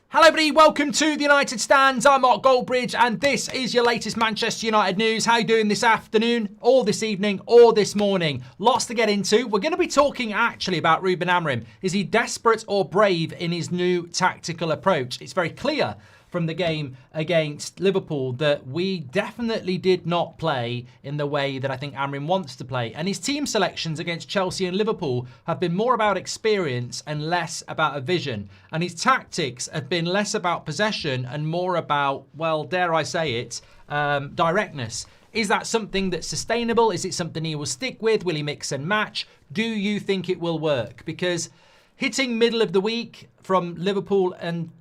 Hello everybody, welcome to the United Stands. I'm Mark Goldbridge and this is your latest Manchester United news. How you doing this afternoon, or this evening, or this morning? Lots to get into. We're going to be talking actually about Ruben AMorim. Is he desperate or brave in his new tactical approach? It's very clear from the game against Liverpool that we definitely did not play in the way that I think AMorim wants to play. And his team selections against Chelsea and Liverpool have been more about experience and less about a vision. And his tactics have been less about possession and more about, well, dare I say it, directness. Is that something that's sustainable? Is it something he will stick with? Will he mix and match? Do you think it will work? Because hitting middle of the week from Liverpool and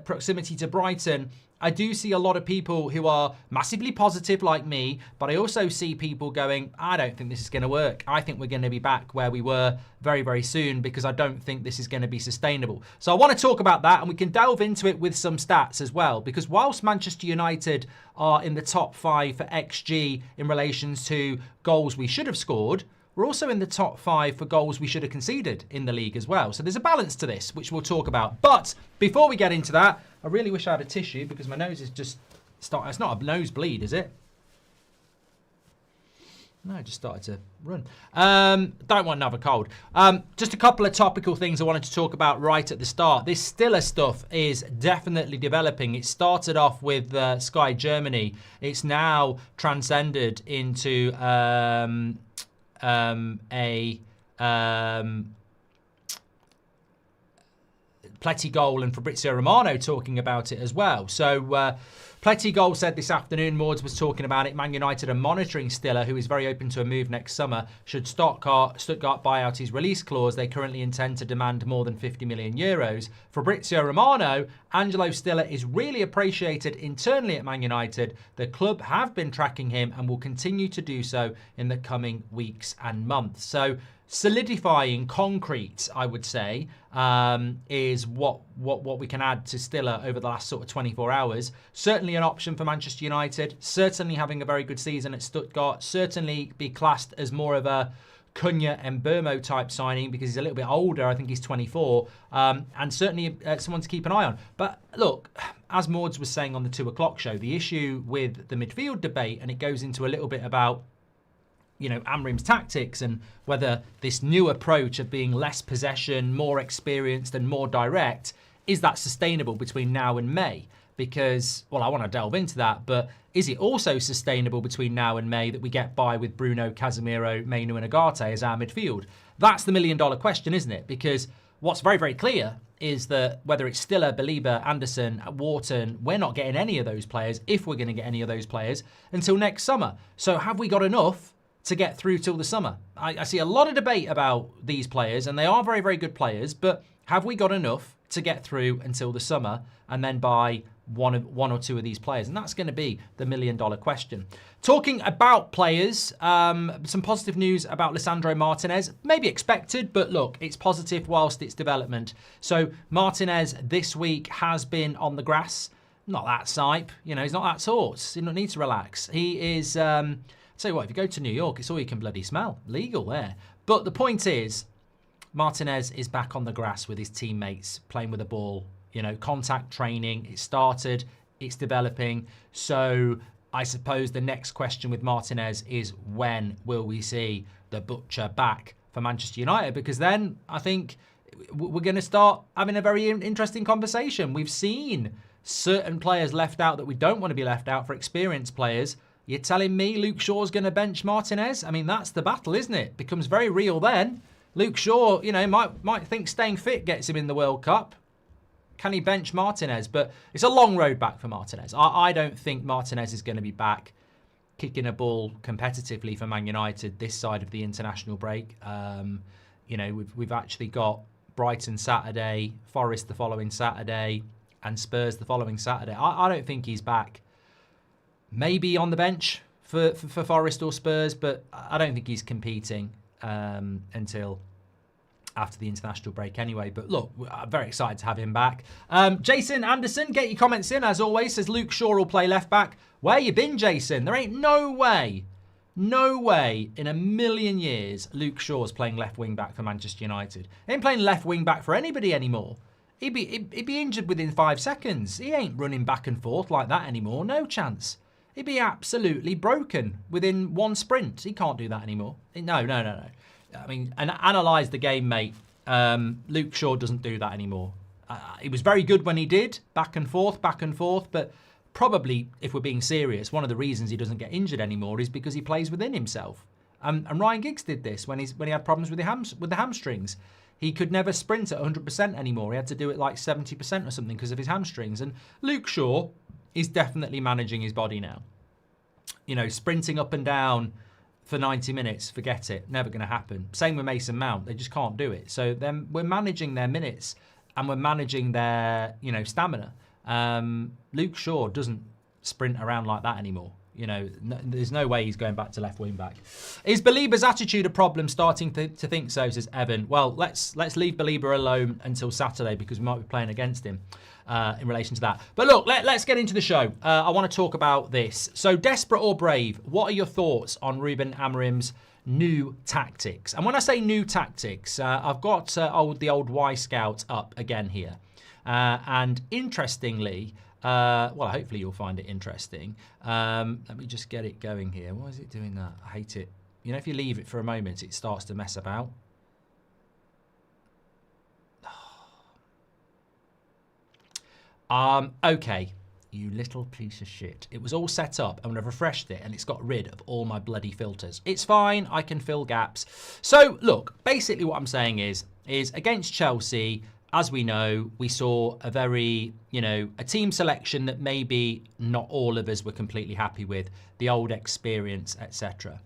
proximity to Brighton, I do see a lot of people who are massively positive like me, but I also see people going, I don't think this is going to work. I think we're going to be back where we were very, very soon because I don't think this is going to be sustainable. So I want to talk about that and we can delve into it with some stats as well, because whilst Manchester United are in the top 5 for XG in relation to goals we should have scored, we're also in the top 5 for goals we should have conceded in the league as well. So there's a balance to this, which we'll talk about. But before we get into that, I really wish I had a tissue because my nose is just starting. It's not a nosebleed, is it? No, it just started to run. Don't want another cold. Just a couple of topical things I wanted to talk about right at the start. This Stiller stuff is definitely developing. It started off with Sky Germany. It's now transcended into Plettigol and Fabrizio Romano talking about it as well. So Plettigol said this afternoon, Mords was talking about it, Man United are monitoring Stiller, who is very open to a move next summer. Should Stuttgart buy out his release clause, they currently intend to demand more than 50 million euros. Fabrizio Romano, Angelo Stiller is really appreciated internally at Man United. The club have been tracking him and will continue to do so in the coming weeks and months. So solidifying concrete, I would say, is what we can add to Stiller over the last sort of 24 hours. Certainly an option for Manchester United. Certainly having a very good season at Stuttgart. Certainly be classed as more of a Cunha and Burmo type signing because he's a little bit older. I think he's 24. And certainly someone to keep an eye on. But look, as Mords was saying on the 2 o'clock show, the issue with the midfield debate, and it goes into a little bit about AMorim's tactics and whether this new approach of being less possession, more experienced and more direct, is that sustainable between now and May? Because, well, I want to delve into that, but is it also sustainable between now and May that we get by with Bruno, Casemiro, Mainu and Ugarte as our midfield? That's the million-dollar question, isn't it? Because what's very, very clear is that whether it's Stiller, Belieber, Anderson, Wharton, we're not getting any of those players, if we're going to get any of those players, until next summer. So have we got enough to get through till the summer? I see a lot of debate about these players, and they are very, very good players, but have we got enough to get through until the summer and then buy one or two of these players? And that's going to be the million-dollar question. Talking about players, some positive news about Lisandro Martinez. Maybe expected, but look, it's positive whilst it's development. So Martinez this week has been on the grass. Not that sipe, he's not that sort. He doesn't need to relax. He is... Tell you what, if you go to New York, it's all you can bloody smell. Legal there. But the point is, Martinez is back on the grass with his teammates, playing with the ball. Contact training, it started, it's developing. So I suppose the next question with Martinez is, when will we see the butcher back for Manchester United? Because then I think we're going to start having a very interesting conversation. We've seen certain players left out that we don't want to be left out for experienced players. You're telling me Luke Shaw's going to bench Martinez? I mean, that's the battle, isn't it? Becomes very real then. Luke Shaw, might think staying fit gets him in the World Cup. Can he bench Martinez? But it's a long road back for Martinez. I don't think Martinez is going to be back kicking a ball competitively for Man United this side of the international break. We've actually got Brighton Saturday, Forest the following Saturday, and Spurs the following Saturday. I don't think he's back. Maybe on the bench for Forest or Spurs, but I don't think he's competing until after the international break anyway. But look, I'm very excited to have him back. Jason Anderson, get your comments in. As always, says Luke Shaw will play left back. Where you been, Jason? There ain't no way in a million years Luke Shaw's playing left wing back for Manchester United. He ain't playing left wing back for anybody anymore. he'd be injured within 5 seconds. He ain't running back and forth like that anymore. No chance. He'd be absolutely broken within one sprint. He can't do that anymore. No. I mean, and analyse the game, mate. Luke Shaw doesn't do that anymore. He was very good when he did, back and forth, but probably, if we're being serious, one of the reasons he doesn't get injured anymore is because he plays within himself. And Ryan Giggs did this when he had problems with the hamstrings. He could never sprint at 100% anymore. He had to do it like 70% or something because of his hamstrings. And Luke Shaw is definitely managing his body now. You know, sprinting up and down for 90 minutes, forget it. Never going to happen. Same with Mason Mount. They just can't do it. So then we're managing their minutes and we're managing their, stamina. Luke Shaw doesn't sprint around like that anymore. There's no way he's going back to left wing back. Is Belieber's attitude a problem? Starting to think so, says Evan. Well, let's leave Belieber alone until Saturday because we might be playing against him in relation to that. But look, let's get into the show. I want to talk about this. So, desperate or brave? What are your thoughts on Ruben AMorim's new tactics? And when I say new tactics, I've got the old Y Scout up again here. And interestingly, hopefully you'll find it interesting. Let me just get it going here. Why is it doing that? I hate it. If you leave it for a moment, it starts to mess about. Okay, you little piece of shit. It was all set up and I've refreshed it and it's got rid of all my bloody filters. It's fine, I can fill gaps. So, look, basically what I'm saying is against Chelsea, as we know, we saw a very, a team selection that maybe not all of us were completely happy with, the old experience, etc.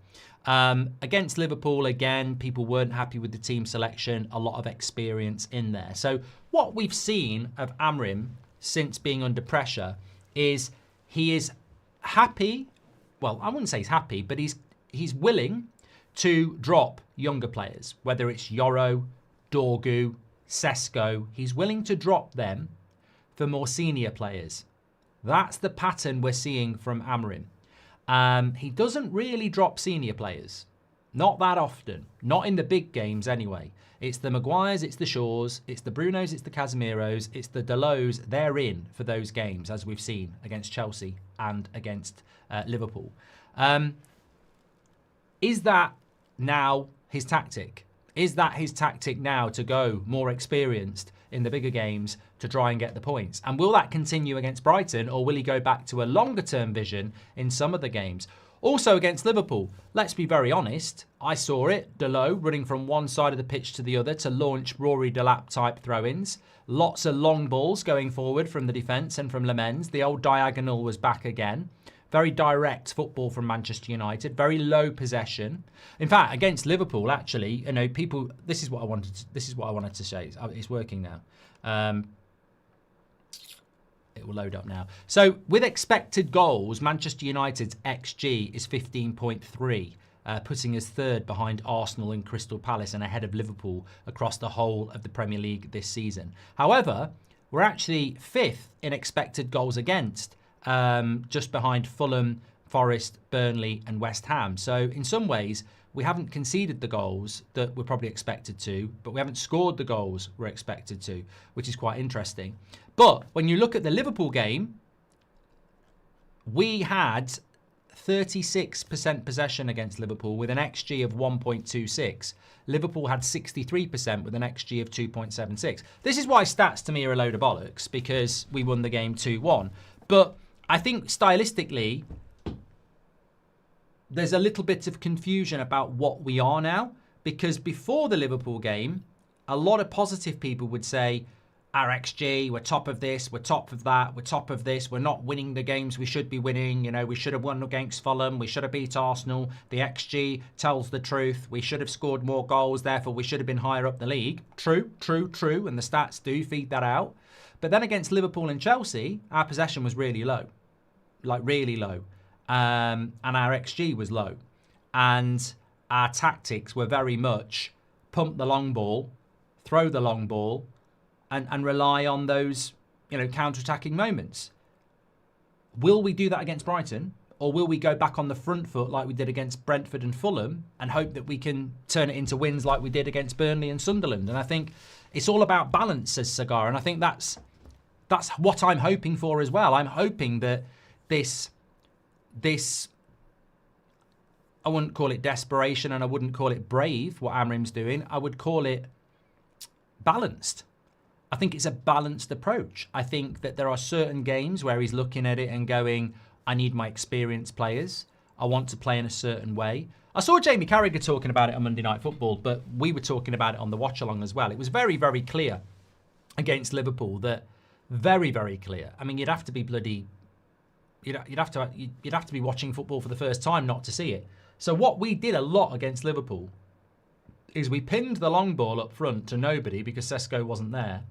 Against Liverpool, again, people weren't happy with the team selection, a lot of experience in there. So what we've seen of Amorim since being under pressure is he is happy, well, I wouldn't say he's happy, but he's willing to drop younger players, whether it's Yoro, Dorgu, Sesko. He's willing to drop them for more senior players. That's the pattern we're seeing from Amorim. He doesn't really drop senior players. Not that often. Not in the big games anyway. It's the Maguires, it's the Shaws, it's the Brunos, it's the Casemiros, it's the Dalots. They're in for those games, as we've seen against Chelsea and against Liverpool. Is that now his tactic? Is that his tactic now to go more experienced in the bigger games to try and get the points? And will that continue against Brighton, or will he go back to a longer term vision in some of the games? Also against Liverpool, let's be very honest, I saw it, Dalot running from one side of the pitch to the other to launch Rory Delap type throw-ins. Lots of long balls going forward from the defence and from Lemens. The old diagonal was back again. Very direct football from Manchester United. Very low possession. In fact, against Liverpool, actually, people. This is what I wanted to say. It's working now. It will load up now. So, with expected goals, Manchester United's XG is 15.3, putting us third behind Arsenal and Crystal Palace and ahead of Liverpool across the whole of the Premier League this season. However, we're actually fifth in expected goals against. Just behind Fulham, Forest, Burnley and West Ham. So in some ways, we haven't conceded the goals that we're probably expected to, but we haven't scored the goals we're expected to, which is quite interesting. But when you look at the Liverpool game, we had 36% possession against Liverpool with an XG of 1.26. Liverpool had 63% with an XG of 2.76. This is why stats to me are a load of bollocks, because we won the game 2-1. But I think stylistically, there's a little bit of confusion about what we are now, because before the Liverpool game, a lot of positive people would say, our XG, we're top of this, we're top of that, we're top of this, we're not winning the games we should be winning, we should have won against Fulham, we should have beat Arsenal, the XG tells the truth, we should have scored more goals, therefore we should have been higher up the league. True, and the stats do feed that out. But then against Liverpool and Chelsea, our possession was really low. Like really low. And our XG was low. And our tactics were very much pump the long ball, throw the long ball, and rely on those, counter-attacking moments. Will we do that against Brighton? Or will we go back on the front foot like we did against Brentford and Fulham and hope that we can turn it into wins like we did against Burnley and Sunderland? And I think it's all about balance, says Cigar. And I think that's what I'm hoping for as well. I'm hoping that this, I wouldn't call it desperation and I wouldn't call it brave, what Amorim's doing. I would call it balanced. I think it's a balanced approach. I think that there are certain games where he's looking at it and going, I need my experienced players. I want to play in a certain way. I saw Jamie Carragher talking about it on Monday Night Football, but we were talking about it on the watch-along as well. It was very, very clear against Liverpool that very, very clear. I mean, you'd have to be you'd have to be watching football for the first time not to see it. So what we did a lot against Liverpool is we pinned the long ball up front to nobody because Sesko wasn't there.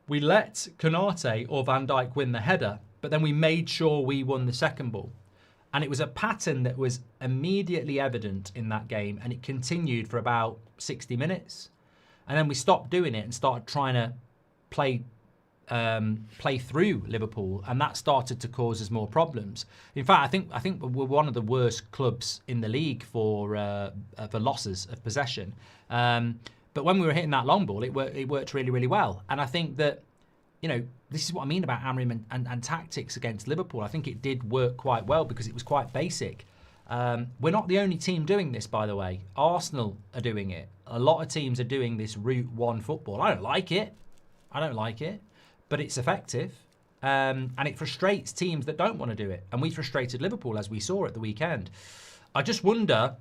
We let Konate or Van Dijk win the header, but then we made sure we won the second ball. And it was a pattern that was immediately evident in that game, and it continued for about 60 minutes. And then we stopped doing it and started trying to play through Liverpool, and that started to cause us more problems. In fact, I think we're one of the worst clubs in the league for losses of possession. But when we were hitting that long ball, it worked really, really well. And I think that, you know, this is what I mean about Amorim and tactics against Liverpool. I think it did work quite well because it was quite basic. We're not the only team doing this, by the way. Arsenal are doing it. A lot of teams are doing this route one football. I don't like it. But it's effective. And it frustrates teams that don't want to do it. And we frustrated Liverpool, as we saw at the weekend. I just wonder,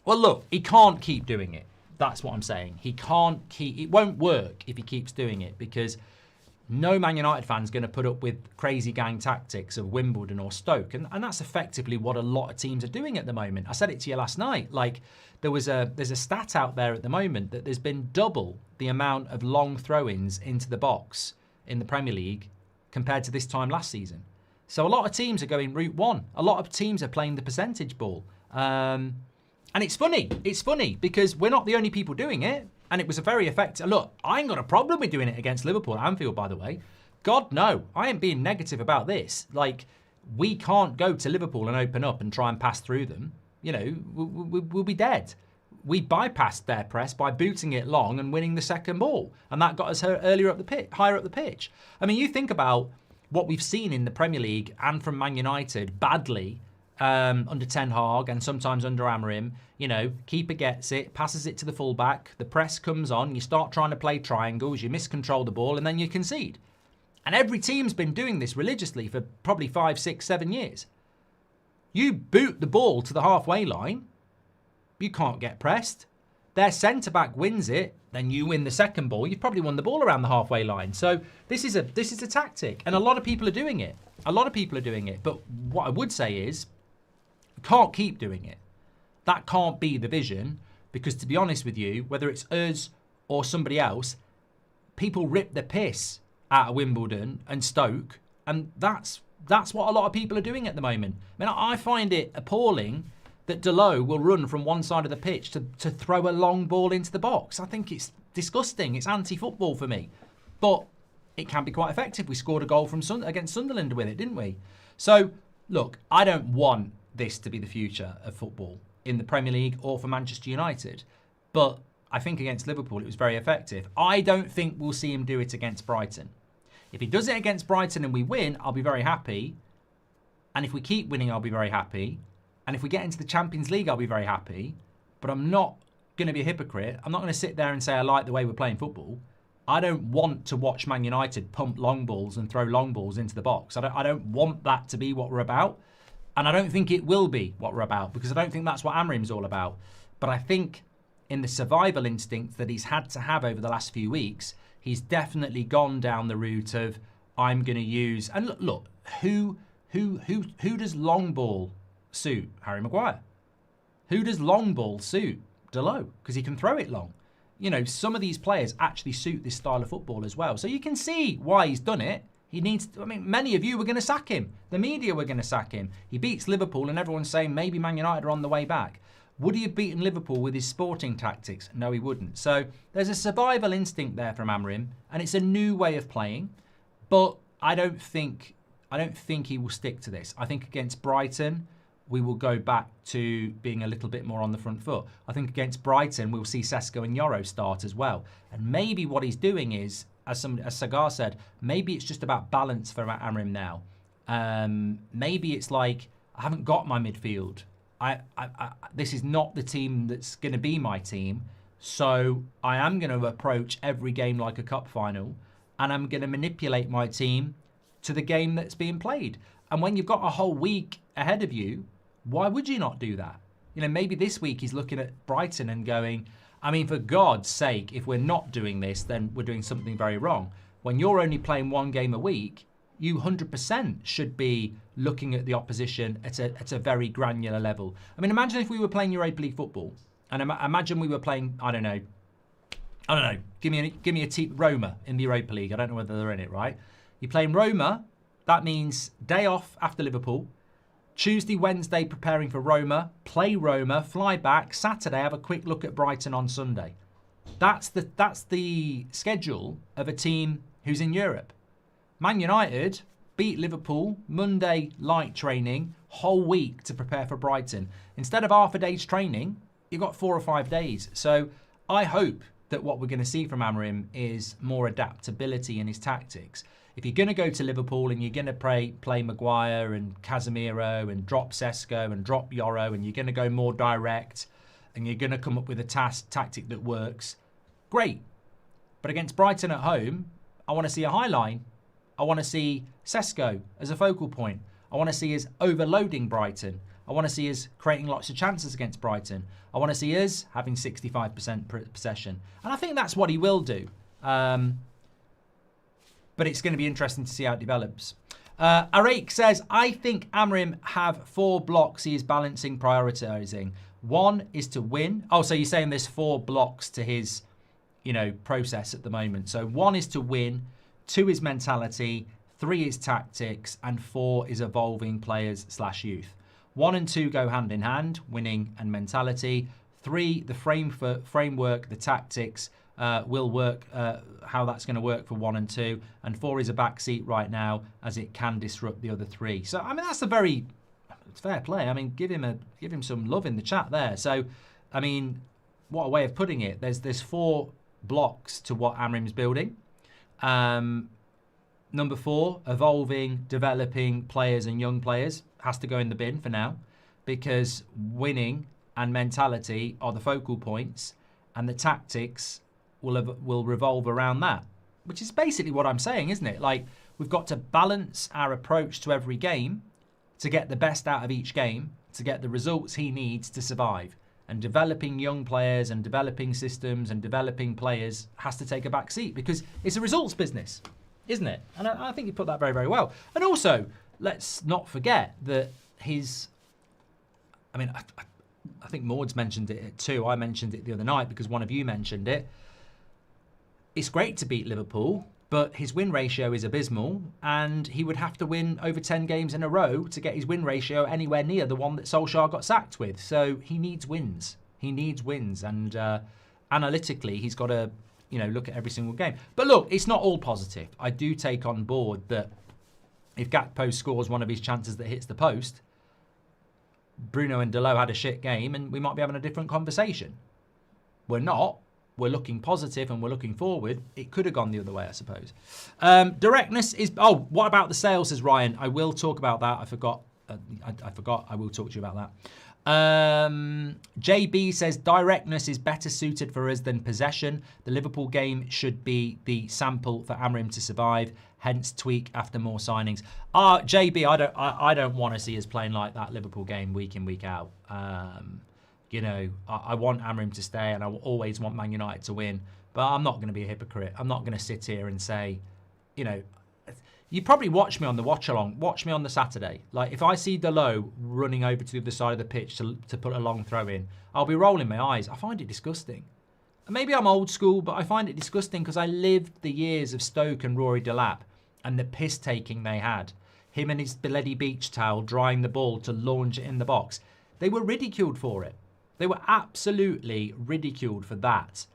well, look, he can't keep doing it. That's what I'm saying. It won't work if he keeps doing it, because no Man United fan's going to put up with crazy gang tactics of Wimbledon or Stoke. And that's effectively what a lot of teams are doing at the moment. I said it to you last night. Like, there's a stat out there at the moment that there's been double the amount of long throw-ins into the box in the Premier League compared to this time last season. So a lot of teams are going route one. A lot of teams are playing the percentage ball. And it's funny. It's funny because we're not the only people doing it. And it was a very effective... Look, I ain't got a problem with doing it against Liverpool at Anfield, by the way. God, no. I ain't being negative about this. Like, we can't go to Liverpool and open up and try and pass through them. You know, we'll be dead. We bypassed their press by booting it long and winning the second ball. And that got us higher up the pitch. I mean, you think about what we've seen in the Premier League and from Man United badly under Ten Hag and sometimes under Amorim. You know, keeper gets it, passes it to the fullback, the press comes on, you start trying to play triangles, you miscontrol the ball, and then you concede. And every team's been doing this religiously for probably 5, 6, 7 years. You boot the ball to the halfway line, you can't get pressed. Their centre-back wins it, then you win the second ball. You've probably won the ball around the halfway line. So this is a tactic, and a lot of people are doing it. But what I would say is, you can't keep doing it. That can't be the vision, because to be honest with you, whether it's us or somebody else, people rip the piss out of Wimbledon and Stoke, and that's what a lot of people are doing at the moment. I mean, I find it appalling that Dalot will run from one side of the pitch to throw a long ball into the box. I think it's disgusting. It's anti-football for me. But it can be quite effective. We scored a goal against Sunderland with it, didn't we? So, look, I don't want this to be the future of football in the Premier League or for Manchester United. But I think against Liverpool, it was very effective. I don't think we'll see him do it against Brighton. If he does it against Brighton and we win, I'll be very happy. And if we keep winning, I'll be very happy. And if we get into the Champions League, I'll be very happy. But I'm not going to be a hypocrite. I'm not going to sit there and say I like the way we're playing football. I don't want to watch Man United pump long balls and throw long balls into the box. I don't want that to be what we're about. And I don't think it will be what we're about, because I don't think that's what Amorim's all about. But I think in the survival instinct that he's had to have over the last few weeks, he's definitely gone down the route of, I'm going to use... And look, who does long ball suit? Harry Maguire. Who does long ball suit? Dalot, because he can throw it long. You know, some of these players actually suit this style of football as well. So you can see why he's done it. He needs to, I mean, many of you were going to sack him. The media were going to sack him. He beats Liverpool and everyone's saying maybe Man United are on the way back. Would he have beaten Liverpool with his sporting tactics? No, he wouldn't. So there's a survival instinct there from Amorim, and it's a new way of playing. But I don't think I don't think he will stick to this. I think against Brighton, we will go back to being a little bit more on the front foot. I think against Brighton, we'll see Sesko and Yoro start as well. And maybe what he's doing is, as Sagar said, maybe it's just about balance for AMorim now. Maybe it's like, I haven't got my midfield. This is not the team that's going to be my team. So I am going to approach every game like a cup final. And I'm going to manipulate my team to the game that's being played. And when you've got a whole week ahead of you, why would you not do that? You know, maybe this week he's looking at Brighton and going, I mean, for God's sake, if we're not doing this, then we're doing something very wrong. When you're only playing one game a week, you 100% should be looking at the opposition at a very granular level. I mean, imagine if we were playing Europa League football, and imagine we were playing, I don't know, give me a team, Roma in the Europa League. I don't know whether they're in it, right? You're playing Roma, that means day off after Liverpool, Tuesday, Wednesday preparing for Roma, play Roma, fly back, Saturday have a quick look at Brighton on Sunday. That's the schedule of a team who's in Europe. Man United beat Liverpool, Monday light training, whole week to prepare for Brighton. Instead of half a day's training, you've got 4 or 5 days. So I hope that what we're going to see from AMorim is more adaptability in his tactics. If you're going to go to Liverpool and you're going to play Maguire and Casemiro and drop Sesko and drop Yoro and you're going to go more direct and you're going to come up with a tactic that works, great. But against Brighton at home, I want to see a high line. I want to see Sesko as a focal point. I want to see us overloading Brighton. I want to see us creating lots of chances against Brighton. I want to see us having 65% possession. And I think that's what he will do. But it's going to be interesting to see how it develops. Arik says, I think AMorim have 4 blocks he is balancing, prioritising. 1 is to win. Oh, so you're saying there's 4 blocks to his, process at the moment. So 1 is to win, 2 is mentality, 3 is tactics, and 4 is evolving players/youth. 1 and 2 go hand in hand, winning and mentality. 3, the framework, the tactics, will work, how that's going to work for 1 and 2. And 4 is a backseat right now, as it can disrupt the other 3. So, I mean, that's it's fair play. I mean, give him some love in the chat there. So, I mean, what a way of putting it. There's 4 blocks to what AMorim's building. Number 4, evolving, developing players and young players has to go in the bin for now, because winning and mentality are the focal points, and the tactics will revolve around that, which is basically what I'm saying, isn't it? Like, we've got to balance our approach to every game to get the best out of each game, to get the results he needs to survive. And developing young players and developing systems and developing players has to take a back seat, because it's a results business, isn't it? And I think you put that very, very well. And also, let's not forget that I think Maud's mentioned it too. I mentioned it the other night because one of you mentioned it. It's great to beat Liverpool, but his win ratio is abysmal, and he would have to win over 10 games in a row to get his win ratio anywhere near the one that Solskjaer got sacked with. So he needs wins. He needs wins, and analytically, he's got to look at every single game. But look, it's not all positive. I do take on board that if Gakpo scores one of his chances that hits the post, Bruno and Dalot had a shit game, and we might be having a different conversation. We're not. We're looking positive and we're looking forward. It could have gone the other way, I suppose. Directness is... Oh, what about the sales, says Ryan? I will talk about that. I forgot. I will talk to you about that. JB says, directness is better suited for us than possession. The Liverpool game should be the sample for AMorim to survive. Hence, tweak after more signings. JB, I don't want to see us playing like that Liverpool game week in, week out. I want AMorim to stay, and I will always want Man United to win. But I'm not going to be a hypocrite. I'm not going to sit here and say, you probably watch me on the watch-along. Watch me on the Saturday. Like, if I see Dalot running over to the other side of the pitch to put a long throw in, I'll be rolling my eyes. I find it disgusting. And maybe I'm old school, but I find it disgusting because I lived the years of Stoke and Rory Delap and the piss-taking they had. Him and his bloody beach towel drying the ball to launch it in the box. They were ridiculed for it. They were absolutely ridiculed for that.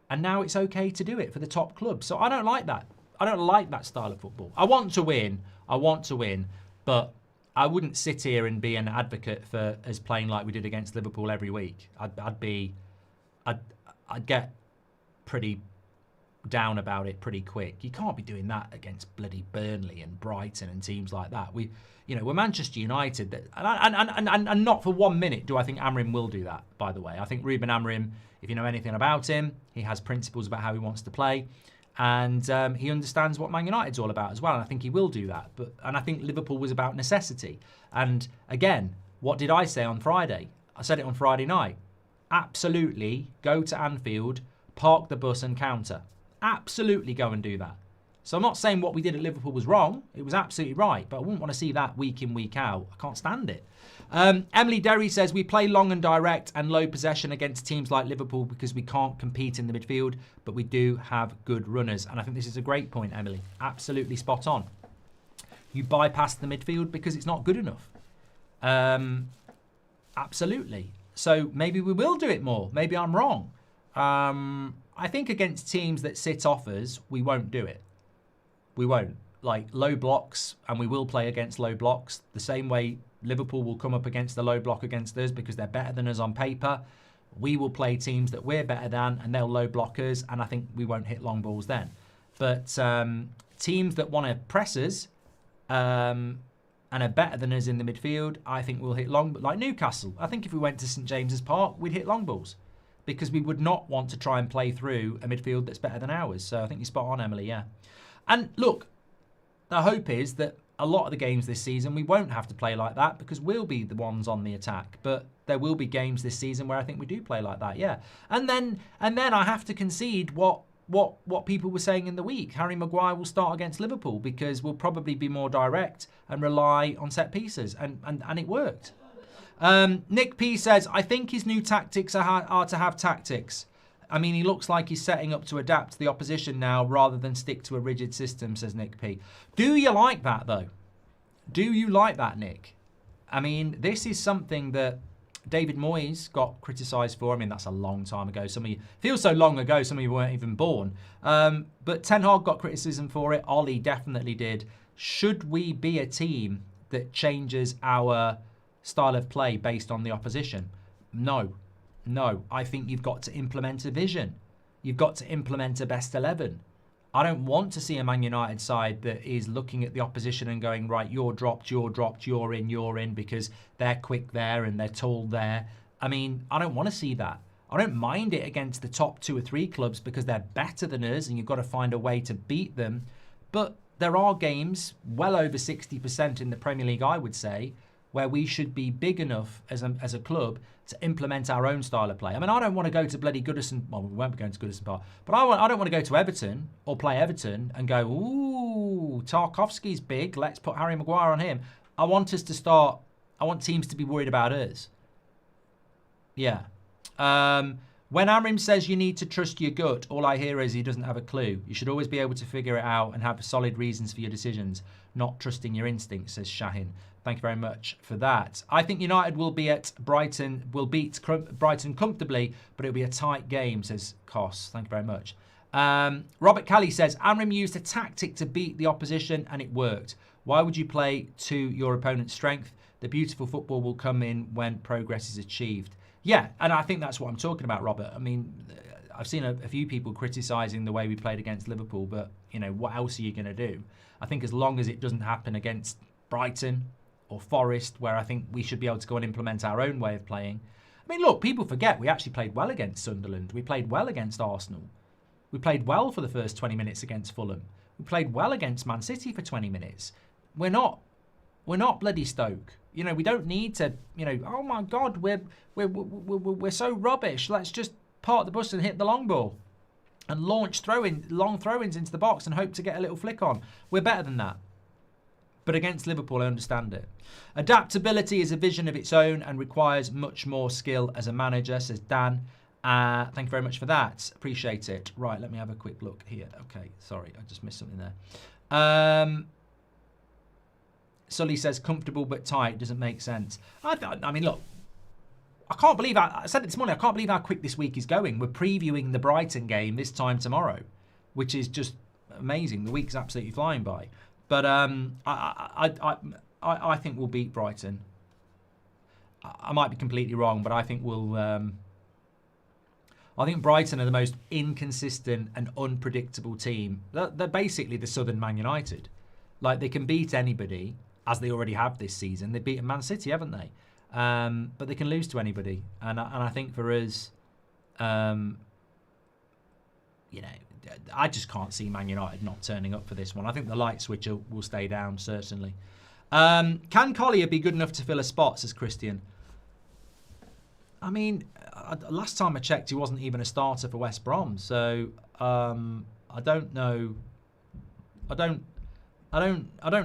And now it's okay to do it for the top clubs. So I don't like that. I don't like that style of football. I want to win. I want to win, but I wouldn't sit here and be an advocate for us playing like we did against Liverpool every week. I'd get pretty down about it pretty quick. You can't be doing that against bloody Burnley and Brighton and teams like that. We're Manchester United, and not for 1 minute do I think Amorim will do that. By the way, I think Ruben AMorim, if you know anything about him, he has principles about how he wants to play, and he understands what Man United's all about as well. And I think he will do that. And I think Liverpool was about necessity. And again, what did I say on Friday? I said it on Friday night. Absolutely, go to Anfield, park the bus and counter. Absolutely go and do that. So I'm not saying what we did at Liverpool was wrong. It was absolutely right. But I wouldn't want to see that week in, week out. I can't stand it. Emily Derry says, we play long and direct and low possession against teams like Liverpool because we can't compete in the midfield, but we do have good runners. And I think this is a great point, Emily. Absolutely spot on. You bypass the midfield because it's not good enough. Absolutely. So maybe we will do it more. Maybe I'm wrong. I think against teams that sit off us, we won't do it. We won't. Like low blocks, and we will play against low blocks the same way Liverpool will come up against the low block against us because they're better than us on paper. We will play teams that we're better than, and they'll low block us, and I think we won't hit long balls then. But teams that want to press us and are better than us in the midfield, I think we'll hit long. Like Newcastle, I think if we went to St James's Park, we'd hit long balls because we would not want to try and play through a midfield that's better than ours. So I think you're spot on, Emily, yeah. And look, the hope is that a lot of the games this season, we won't have to play like that because we'll be the ones on the attack. But there will be games this season where I think we do play like that, yeah. And then I have to concede what people were saying in the week. Harry Maguire will start against Liverpool because we'll probably be more direct and rely on set pieces. And it worked. Nick P says, I think his new tactics are to have tactics. I mean, he looks like he's setting up to adapt to the opposition now rather than stick to a rigid system, says Nick P. Do you like that, though? Do you like that, Nick? I mean, this is something that David Moyes got criticised for. I mean, that's a long time ago. Some of you, feels so long ago, some of you weren't even born. But Ten Hag got criticism for it. Ollie definitely did. Should we be a team that changes our style of play based on the opposition? No. I think you've got to implement a vision. You've got to implement a best 11. I don't want to see a Man United side that is looking at the opposition and going, right, you're dropped, you're in, because they're quick there and they're tall there. I mean, I don't want to see that. I don't mind it against the top 2 or 3 clubs because they're better than us and you've got to find a way to beat them. But there are games, well over 60% in the Premier League, I would say, where we should be big enough as a club to implement our own style of play. I mean, I don't want to go to bloody Goodison. Well, we won't be going to Goodison Park. But I don't want to go to Everton or play Everton and go, ooh, Tarkowski's big. Let's put Harry Maguire on him. I want teams to be worried about us. Yeah. When Amrim says you need to trust your gut, all I hear is he doesn't have a clue. You should always be able to figure it out and have solid reasons for your decisions, not trusting your instincts, says Shahin. Thank you very much for that. I think United will beat Brighton comfortably, but it'll be a tight game, says Koss. Thank you very much. Robert Kelly says, Amrim used a tactic to beat the opposition and it worked. Why would you play to your opponent's strength? The beautiful football will come in when progress is achieved. Yeah, and I think that's what I'm talking about, Robert. I mean, I've seen a few people criticising the way we played against Liverpool, but, you know, what else are you going to do? I think as long as it doesn't happen against Brighton or Forest, where I think we should be able to go and implement our own way of playing. I mean, look, people forget we actually played well against Sunderland. We played well against Arsenal. We played well for the first 20 minutes against Fulham. We played well against Man City for 20 minutes. We're not bloody Stoke. You know, we don't need to, you know, oh my God, we're so rubbish. Let's just park the bus and hit the long ball and launch long throw-ins into the box and hope to get a little flick on. We're better than that. But against Liverpool, I understand it. Adaptability is a vision of its own and requires much more skill as a manager, says Dan. Thank you very much for that. Appreciate it. Right, let me have a quick look here. Okay, sorry, I just missed something there. Sully says, comfortable but tight doesn't make sense. I mean, look, I can't believe, I said it this morning, I can't believe how quick this week is going. We're previewing the Brighton game this time tomorrow, which is just amazing. The week's absolutely flying by. But I think we'll beat Brighton. I might be completely wrong, but I think we'll. I think Brighton are the most inconsistent and unpredictable team. They're basically the Southern Man United. Like, they can beat anybody, as they already have this season. They've beaten Man City, haven't they? But they can lose to anybody. And I think for us, I just can't see Man United not turning up for this one. I think the light switch will stay down, certainly. Can Collier be good enough to fill a spot, says Christian? I mean, last time I checked, he wasn't even a starter for West Brom. So I don't know. I don't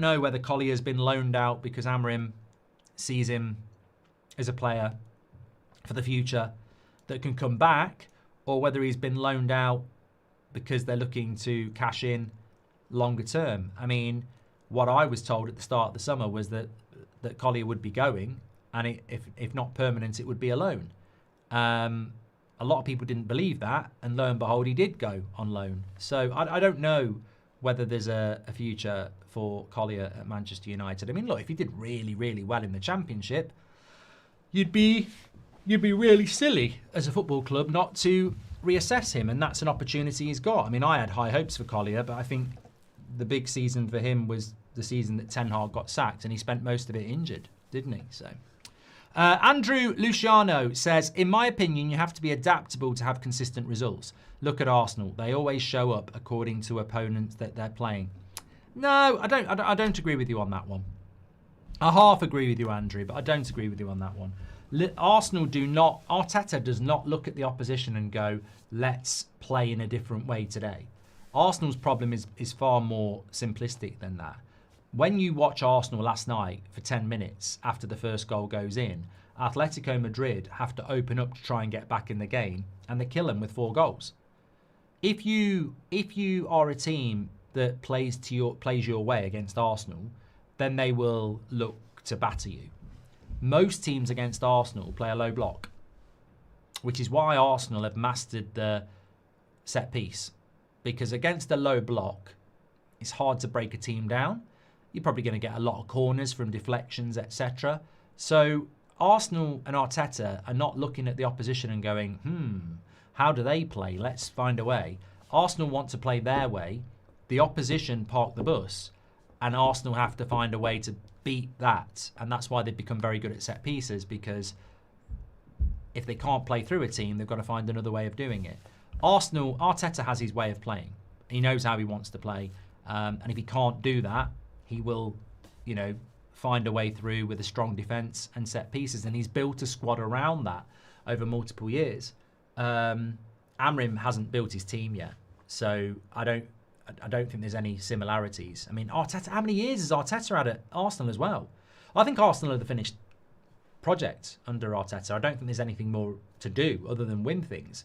know whether Collier's been loaned out because AMorim sees him as a player for the future that can come back, or whether he's been loaned out because they're looking to cash in longer term. I mean, what I was told at the start of the summer was that Collier would be going, and if not permanent, it would be a loan. A lot of people didn't believe that, and lo and behold, he did go on loan. So I don't know whether there's a future for Collier at Manchester United. I mean, look, if he did really, really well in the Championship, you'd be really silly as a football club not to reassess him, and that's an opportunity he's got. I mean, I had high hopes for Collier, but I think the big season for him was the season that Ten Hag got sacked, and he spent most of it injured, didn't he? So, Andrew Luciano says, in my opinion, you have to be adaptable to have consistent results. Look at Arsenal; they always show up according to opponents that they're playing. No, I don't agree with you on that one. I half agree with you, Andrew, but I don't agree with you on that one. Arteta does not look at the opposition and go, let's play in a different way today. Arsenal's problem is far more simplistic than that. When you watch Arsenal last night for 10 minutes after the first goal goes in, Atletico Madrid have to open up to try and get back in the game, and they kill them with 4 goals. If you are a team that plays your way against Arsenal, then they will look to batter you. Most teams against Arsenal play a low block, which is why Arsenal have mastered the set piece. Because against a low block, it's hard to break a team down. You're probably going to get a lot of corners from deflections, etc. So Arsenal and Arteta are not looking at the opposition and going, how do they play? Let's find a way. Arsenal want to play their way. The opposition park the bus, and Arsenal have to find a way to beat that. And that's why they've become very good at set pieces, because if they can't play through a team, they've got to find another way of doing it. Arteta has his way of playing. He knows how he wants to play. And if he can't do that, he will, find a way through with a strong defence and set pieces. And he's built a squad around that over multiple years. AMorim hasn't built his team yet. So I don't think there's any similarities. I mean, Arteta, how many years has Arteta had at Arsenal as well? I think Arsenal are the finished project under Arteta. I don't think there's anything more to do other than win things.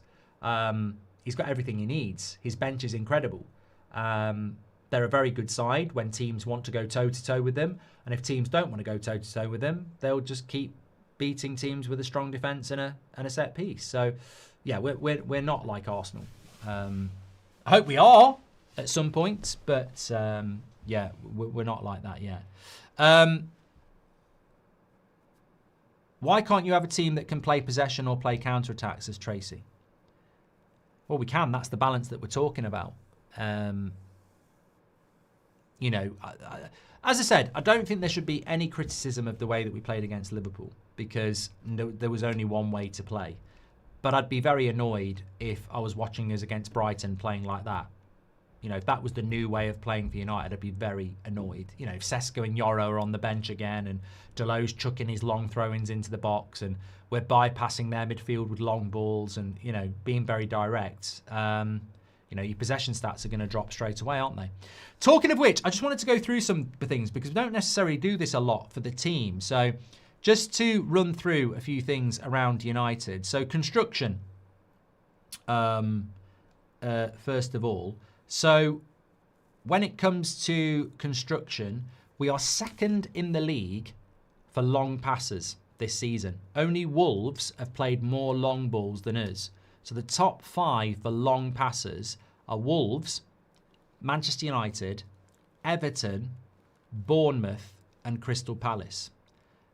He's got everything he needs. His bench is incredible. They're a very good side when teams want to go toe-to-toe with them. And if teams don't want to go toe-to-toe with them, they'll just keep beating teams with a strong defence and a set piece. So, yeah, we're not like Arsenal. I hope we are at some point, but we're not like that yet. Why can't you have a team that can play possession or play counter-attacks, says Tracy? Well, we can. That's the balance that we're talking about. As I said, I don't think there should be any criticism of the way that we played against Liverpool, because there was only one way to play. But I'd be very annoyed if I was watching us against Brighton playing like that. If that was the new way of playing for United, I'd be very annoyed. If Sesko and Yoro are on the bench again, and Delo's chucking his long throw-ins into the box, and we're bypassing their midfield with long balls, and being very direct. Your possession stats are going to drop straight away, aren't they? Talking of which, I just wanted to go through some things, because we don't necessarily do this a lot for the team. So just to run through a few things around United. So construction, first of all. So when it comes to construction, we are second in the league for long passes this season. Only Wolves have played more long balls than us. So the top 5 for long passes are Wolves, Manchester United, Everton, Bournemouth, and Crystal Palace.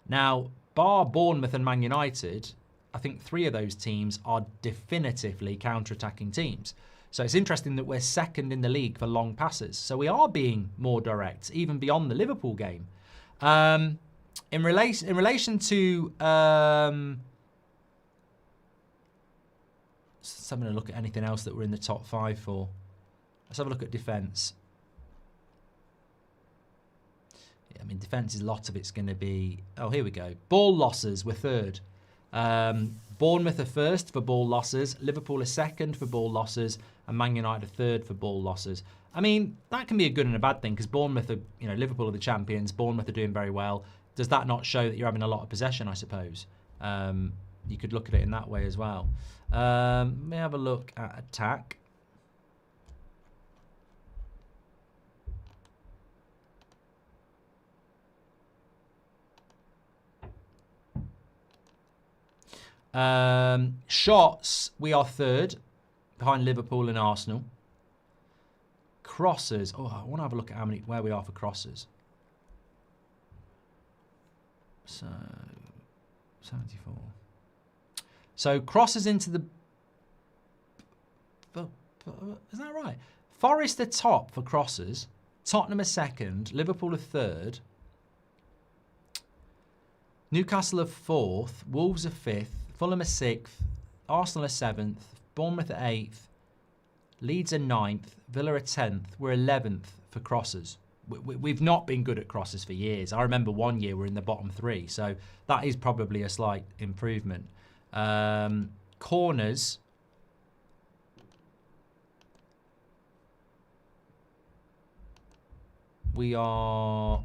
Now, bar Bournemouth and Man United, I think 3 of those teams are definitively counter-attacking teams. So it's interesting that we're second in the league for long passes. So we are being more direct, even beyond the Liverpool game. In relation to... let's have a look at anything else that we're in the top 5 for. Let's have a look at defence. Yeah, I mean, defence is a lot of it's going to be... Oh, here we go. Ball losses, we're 3rd. Bournemouth are 1st for ball losses. Liverpool are 2nd for ball losses. And Man United are 3rd for ball losses. I mean, that can be a good and a bad thing because Bournemouth are, Liverpool are the champions. Bournemouth are doing very well. Does that not show that you're having a lot of possession, I suppose? You could look at it in that way as well. Let me have a look at attack. Shots, we are 3rd behind Liverpool and Arsenal. Crosses, I want to have a look at where we are for crosses. So 74. So crosses into the... Is that right? Forest are top for crosses. Tottenham are 2nd. Liverpool are 3rd. Newcastle are 4th. Wolves are 5th. Fulham are 6th. Arsenal are 7th. Bournemouth are 8th. Leeds are 9th. Villa are 10th. We're 11th for crosses. We've not been good at crosses for years. I remember one year we're in the bottom 3. So that is probably a slight improvement. Corners. We are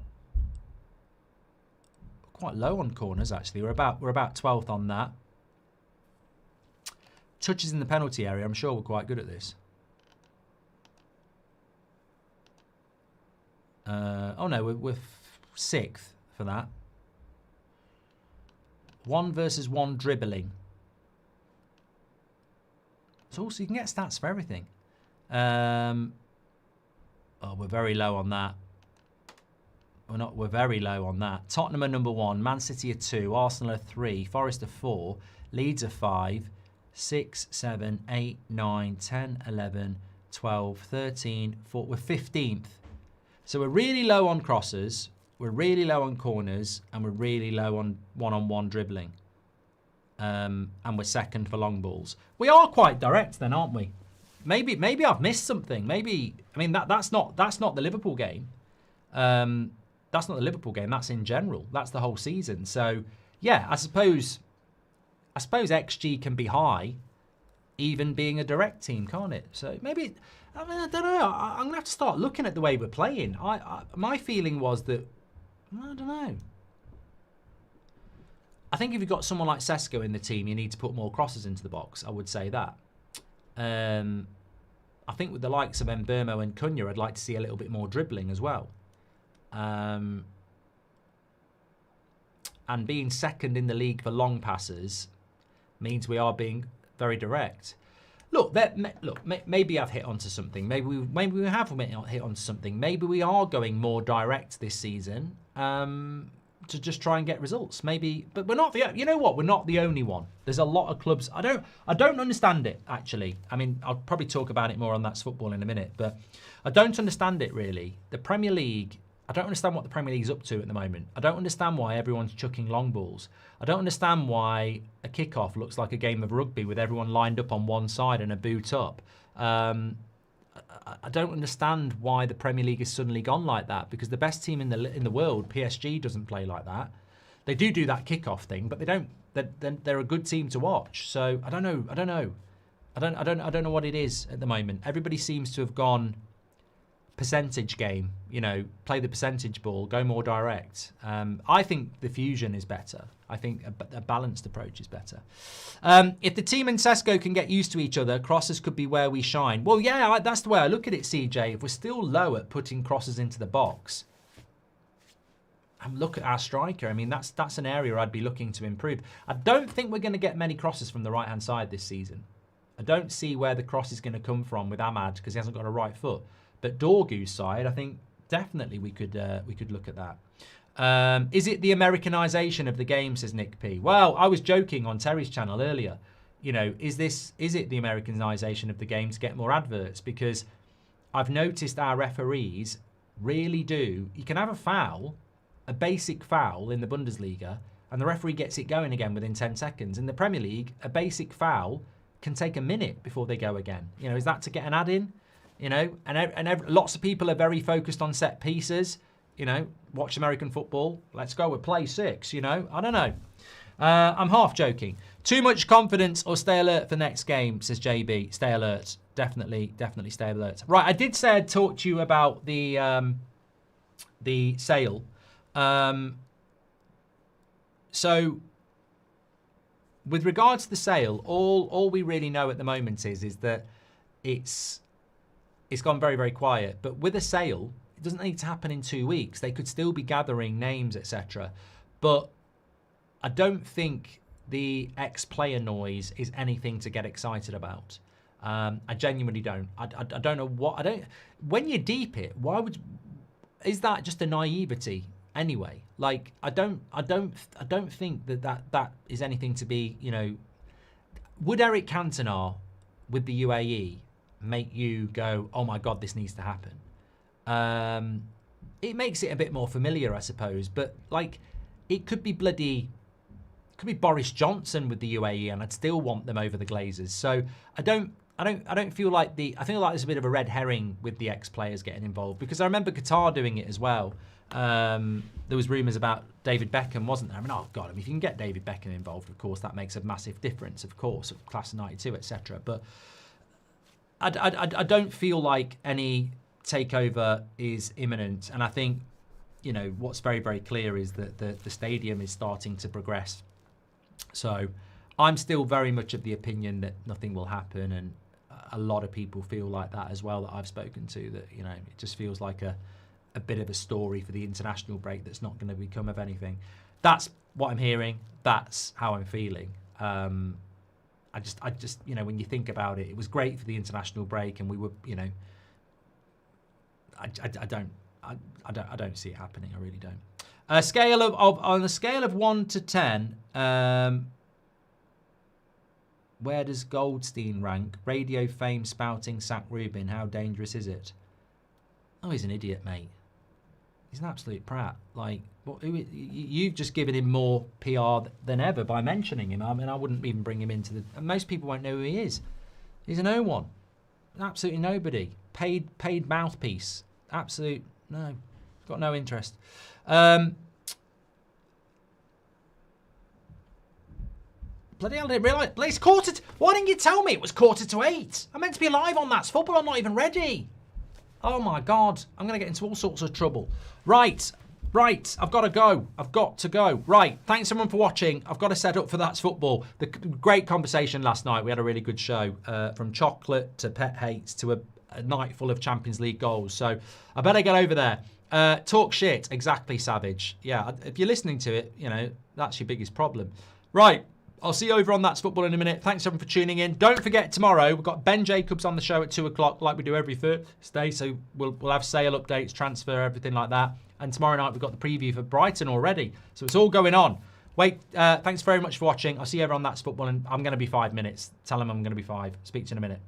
quite low on corners actually. We're about 12th on that. Touches in the penalty area. I'm sure we're quite good at this. Oh no, we're 6th for that. 1 versus 1 dribbling. So also you can get stats for everything. Oh, we're very low on that. We're very low on that. Tottenham are number 1, Man City are 2, Arsenal are 3, Forest are 4, Leeds are 5, 6, 7, 8, 9, 10, 11, 12, 13, 14. We're 15th. So we're really low on crosses, we're really low on corners, and we're really low on one-on-one dribbling. And we're 2nd for long balls. We are quite direct then, aren't we? Maybe I've missed something. That's not the Liverpool game. That's not the Liverpool game. That's in general. That's the whole season. So yeah, I suppose XG can be high, even being a direct team, can't it? So maybe, I don't know. I'm going to have to start looking at the way we're playing. My feeling was that, I don't know. I think if you've got someone like Sesko in the team, you need to put more crosses into the box. I would say that. I think with the likes of Mbeumo and Cunha, I'd like to see a little bit more dribbling as well. And being 2nd in the league for long passes means we are being very direct. Look, maybe I've hit onto something. Maybe we have hit onto something. Maybe we are going more direct this season to just try and get results. Maybe, but we're not you know what? We're not the only one. There's a lot of clubs. I don't understand it actually. I mean, I'll probably talk about it more on That's Football in a minute, but I don't understand it really. The Premier League. I don't understand what the Premier League's up to at the moment. I don't understand why everyone's chucking long balls. I don't understand why a kickoff looks like a game of rugby with everyone lined up on one side and a boot up. I don't understand why the Premier League has suddenly gone like that, because the best team in the world, PSG, doesn't play like that. They do that kickoff thing, but they don't. They're a good team to watch. So I don't know. I don't know what it is at the moment. Everybody seems to have gone percentage game, play the percentage ball, go more direct. I think the fusion is better. I think a balanced approach is better. If the team and Sesko can get used to each other, crosses could be where we shine. Well, yeah, that's the way I look at it, CJ. If we're still low at putting crosses into the box, and look at our striker, I mean, that's an area I'd be looking to improve. I don't think we're going to get many crosses from the right-hand side this season. I don't see where the cross is going to come from with Ahmad, because he hasn't got a right foot. But Dorgu's side, I think, definitely we could look at that. Is it the Americanization of the game, says Nick P? Well, I was joking on Terry's channel earlier. You know, is it the Americanization of the game to get more adverts? Because I've noticed our referees really do. You can have a foul, a basic foul in the Bundesliga, and the referee gets it going again within 10 seconds. In the Premier League, a basic foul can take a minute before they go again. You know, is that to get an ad in? You know, and lots of people are very focused on set pieces. You know, watch American football. Let's go with play 6, you know. I don't know. I'm half joking. Too much confidence or stay alert for next game, says JB. Stay alert. Definitely stay alert. Right, I did say I'd talk to you about the sale. So, with regards to the sale, all we really know at the moment is that it's gone very, very quiet. But with a sale, it doesn't need to happen in 2 weeks. They could still be gathering names, etc. But I don't think the ex-player noise is anything to get excited about. I genuinely don't. I don't know what. When you deep it, why would? Is that just a naivety anyway? Like I don't think that is anything to be. You know, would Eric Cantona with the UAE make you go, oh my God, this needs to happen? It makes it a bit more familiar, I suppose. But like, it could be Boris Johnson with the UAE, and I'd still want them over the Glazers. So I don't feel like I feel like there's a bit of a red herring with the ex-players getting involved, because I remember Qatar doing it as well. There was rumours about David Beckham, wasn't there? I mean, oh God, if you can get David Beckham involved, of course, that makes a massive difference, of course, of class of 92, etc. But I don't feel like any takeover is imminent, and I think, you know, what's very, very clear is that the stadium is starting to progress. So I'm still very much of the opinion that nothing will happen, and a lot of people feel like that as well that I've spoken to, that, you know, it just feels like a bit of a story for the international break that's not going to become of anything. That's what I'm hearing. That's how I'm feeling. I just, you know, when you think about it, it was great for the international break, and we were, you know, I don't see it happening. I really don't. On a scale of 1 to 10, where does Goldstein rank? Radio fame spouting sack Ruben. How dangerous is it? Oh, he's an idiot, mate. He's an absolute prat. Like, you've just given him more PR than ever by mentioning him. I mean, I wouldn't even bring him into the. Most people won't know who he is. He's a no one. Absolutely nobody. Paid mouthpiece. Absolute no. Got no interest. Bloody hell, I didn't realise. It's why didn't you tell me it was 7:45? I'm meant to be live on That's Football. I'm not even ready. Oh my God. I'm going to get into all sorts of trouble. Right. I've got to go. Right. Thanks everyone for watching. I've got to set up for That's Football. The great conversation last night. We had a really good show. From chocolate to pet hates to a night full of Champions League goals. So I better get over there. Talk shit. Exactly, Savage. Yeah, if you're listening to it, you know, that's your biggest problem. Right. I'll see you over on That's Football in a minute. Thanks everyone for tuning in. Don't forget, tomorrow we've got Ben Jacobs on the show at 2 o'clock, like we do every Thursday. So we'll have sale updates, transfer, everything like that. And tomorrow night we've got the preview for Brighton already. So it's all going on. Thanks very much for watching. I'll see you over on That's Football, and I'm going to be 5 minutes. Tell them I'm going to be 5. Speak to you in a minute.